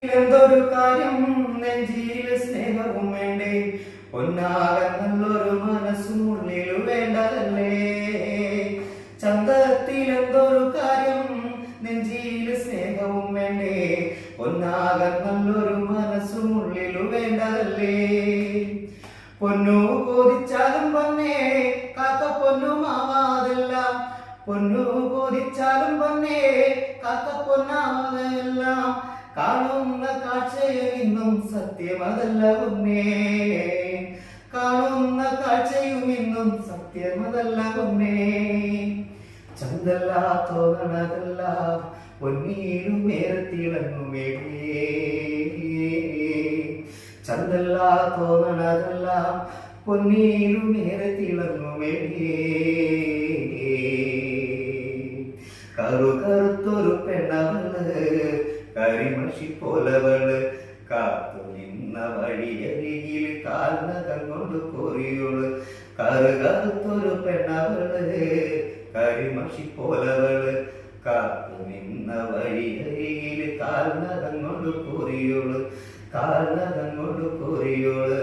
എന്തൊരു കാര്യം നെഞ്ചിയിൽ സ്നേഹവും വേണ്ടേ, പൊന്നാകൻ നല്ലൊരു മനസ്സും ഉള്ളിൽ വേണ്ടതല്ലേ. ചന്തത്തിൽ എന്തൊരു കാര്യം നെഞ്ചിയിൽ സ്നേഹവും വേണ്ടേ, പൊന്നാകൻ നല്ലൊരു മനസ്സും ഉള്ളിൽ വേണ്ടതല്ലേ. പൊന്നു കോതിച്ചാലും പൊന്നേ കാക്ക പൊന്നുമാവാതെല്ലാം, പൊന്നു കോതിച്ചാലും പൊന്നേ കാക്ക പൊന്നാവാതെല്ലാം. കാണുന്ന കാഴ്ചയും ഇന്നും സത്യമതല്ല പൊന്നേ, കാണുന്ന കാഴ്ചയും ഇന്നും സത്യമതല്ല പൊന്നേ. ചന്തല്ല തോന്നണതല്ല പൊന്നീരും നേരത്തിളങ്ങുമേ, ചന്തല്ല തോന്നണതല്ല പൊന്നീരും നേരത്തിളങ്ങുമേ. കറുകറുത്തൊരു പെണ്ണവള് കരിമഷി പോലവള്, കാത്തു നിന്ന വഴിയരികിൽ കാൽനകം കൊണ്ട് കൊറിയോള്. കറുകറുത്തൊരു പെണ്ണവള് കരിമഷി പോലവള്, കാത്തു നിന്ന വഴിയരികിൽ കാൽനകം കൊണ്ട് കൊറിയോള്, കാൽനകം കൊണ്ട് കൊറിയോള്.